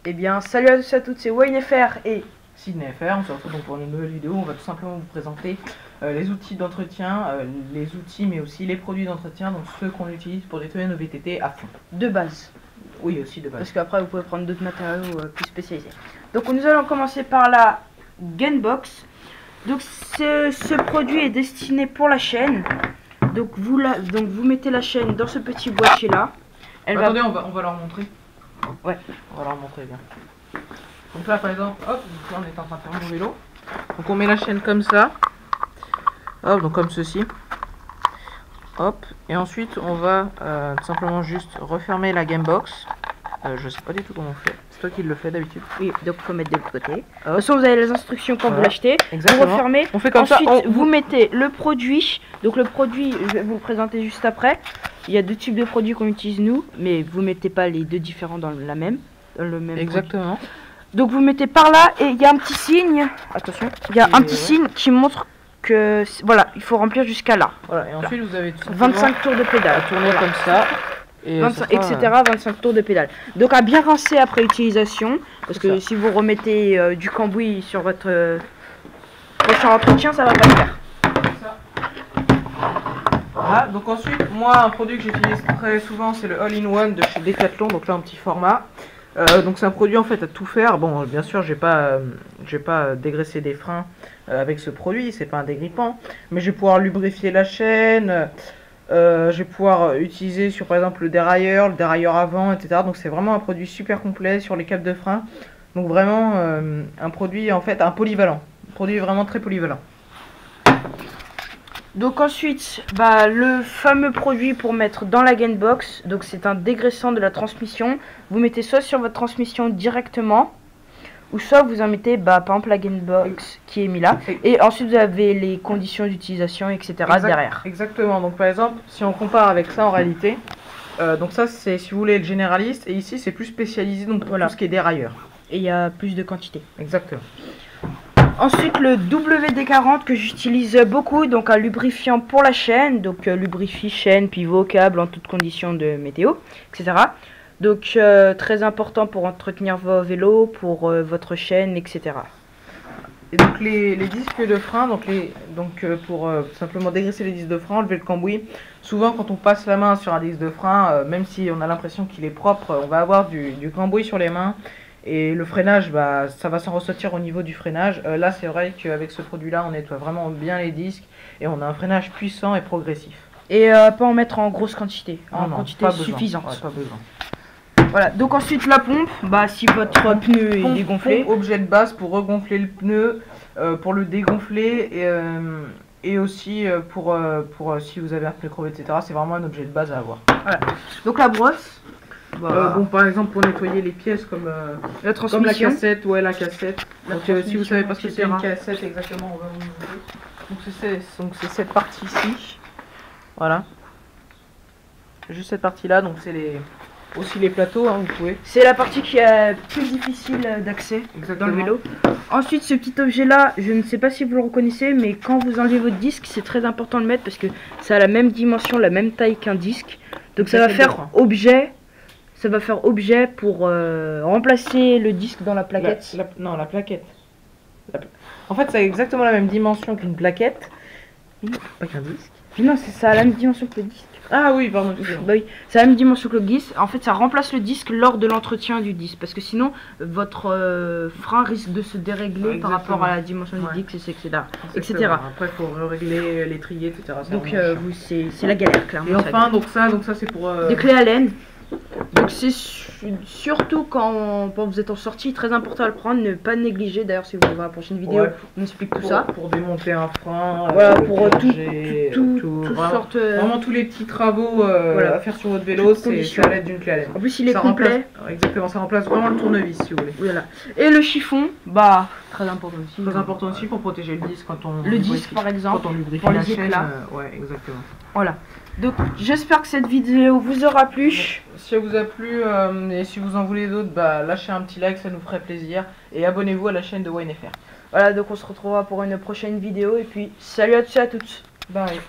Eh bien, salut à tous et à toutes, c'est WayneFR et SydneyFR. On se retrouve donc pour une nouvelle vidéo. On va tout simplement vous présenter les outils d'entretien, les outils mais aussi les produits d'entretien, donc ceux qu'on utilise pour nettoyer nos VTT à fond. de base. Oui, aussi de base. Parce qu'après, vous pouvez prendre d'autres matériaux plus spécialisés. Donc, nous allons commencer par la Gainbox. Donc, ce produit est destiné pour la chaîne. Donc, vous mettez la chaîne dans ce petit boîtier là. Attendez, on va leur montrer. Ouais. On va leur montrer bien. Donc là, par exemple, hop, là on est en train de faire mon vélo. Donc on met la chaîne comme ça. Hop, donc comme ceci. Hop, et ensuite on va tout simplement juste refermer la Gamebox. Je sais pas du tout comment on fait. C'est toi qui le fais d'habitude. Oui, donc il faut mettre de l'autre côté. De toute façon, vous avez les instructions quand vous l'achetez. Exactement. Vous refermez. On fait comme Ensuite, ça. vous mettez le produit. Donc le produit, je vais vous le présenter juste après. Il y a deux types de produits qu'on utilise nous, mais vous mettez pas les deux différents dans le même. Exactement. Produit. Donc vous mettez par là et il y a un petit signe. Attention, il y a un petit signe qui montre que voilà, il faut remplir jusqu'à là. Voilà, et ensuite vous avez tout simplement 25 tours de pédale. à tourner comme ça. Et 25, etc. 25 tours de pédale. Donc à bien rincer après utilisation, parce que si vous remettez du cambouis sur votre prochain entretien, ça va pas le faire. Voilà, donc ensuite, moi un produit que j'utilise très souvent c'est le All-in-One de chez Decathlon, donc là un petit format. Donc c'est un produit en fait à tout faire. Bon, bien sûr j'ai pas dégraissé des freins avec ce produit, c'est pas un dégrippant, mais je vais pouvoir lubrifier la chaîne. Je vais pouvoir utiliser sur par exemple le dérailleur avant, etc. Donc c'est vraiment un produit super complet sur les câbles de frein. Donc vraiment un produit en fait un polyvalent. Un produit vraiment très polyvalent. Donc ensuite, le fameux produit pour mettre dans la Gainbox. Donc c'est un dégraissant de la transmission. Vous mettez soit sur votre transmission directement, ou soit vous en mettez par exemple la Gainbox qui est mis là. Et ensuite vous avez les conditions d'utilisation, etc. derrière. Exactement. Donc par exemple, si on compare avec ça en réalité, donc ça c'est si vous voulez le généraliste, et ici c'est plus spécialisé donc voilà, tout ce qui est dérailleur. Et il y a plus de quantité. Exactement. Ensuite le WD-40 que j'utilise beaucoup, donc un lubrifiant pour la chaîne, donc lubrifie chaîne, pivot, câble en toutes conditions de météo, etc. Donc très important pour entretenir vos vélos, pour votre chaîne, etc. Et donc les disques de frein, pour simplement dégraisser les disques de frein, enlever le cambouis. Souvent quand on passe la main sur un disque de frein, même si on a l'impression qu'il est propre, on va avoir du cambouis sur les mains. Et le freinage, ça va s'en ressortir au niveau du freinage. Là c'est vrai qu'avec ce produit là on nettoie vraiment bien les disques et on a un freinage puissant et progressif. Et pas en mettre en grosse quantité, quantité suffisante. Ouais, pas besoin. Voilà, donc ensuite la pompe, si votre pneu est dégonflé. Pompe, objet de base pour regonfler le pneu, pour le dégonfler et aussi pour si vous avez un pneu crevé, etc. C'est vraiment un objet de base à avoir. Voilà. Donc la brosse. Par exemple pour nettoyer les pièces comme la cassette, la cassette. Donc si vous savez pas ce que c'est une cassette exactement, on va vous montrer. Donc c'est cette partie ici. Voilà. Juste cette partie là, donc c'est aussi les plateaux, vous pouvez. C'est la partie qui est plus difficile d'accès dans le vélo. Ensuite ce petit objet là, je ne sais pas si vous le reconnaissez, mais quand vous enlevez votre disque, c'est très important de le mettre parce que ça a la même dimension, la même taille qu'un disque. Donc ça va faire objet. Ça va faire objet pour remplacer le disque dans la plaquette. Non, la plaquette. En fait, ça a exactement la même dimension qu'une plaquette. Pas qu'un disque. Non, ça a la même dimension que le disque. Ah oui, pardon. Oui, ça a la même dimension que le disque. En fait, ça remplace le disque lors de l'entretien du disque. Parce que sinon, votre frein risque de se dérégler par rapport à la dimension du disque, etc. Après, il faut régler l'étrier, etc. Donc, c'est la galère, clairement. Et enfin, donc ça c'est pour... Des clés Allen. Donc c'est surtout quand vous êtes en sortie, très important à le prendre, ne pas négliger. D'ailleurs si vous voulez voir la prochaine vidéo, on explique tout ça. Pour démonter un frein, voilà, pour vraiment tous les petits travaux à faire sur votre vélo, c'est à l'aide d'une clé Allen. En plus il est complet. Exactement, ça remplace vraiment le tournevis si vous voulez. Voilà. Et le chiffon, très important aussi. Très important aussi pour protéger le disque quand on... Le disque par exemple, quand on lubrifie pour la les chaîne. éclats. Ouais, exactement. Voilà. Donc j'espère que cette vidéo vous aura plu. Si elle vous a plu et si vous en voulez d'autres, lâchez un petit like, ça nous ferait plaisir. Et abonnez-vous à la chaîne de WayneFR. Voilà, donc on se retrouvera pour une prochaine vidéo. Et puis salut à tous et à toutes. Bye.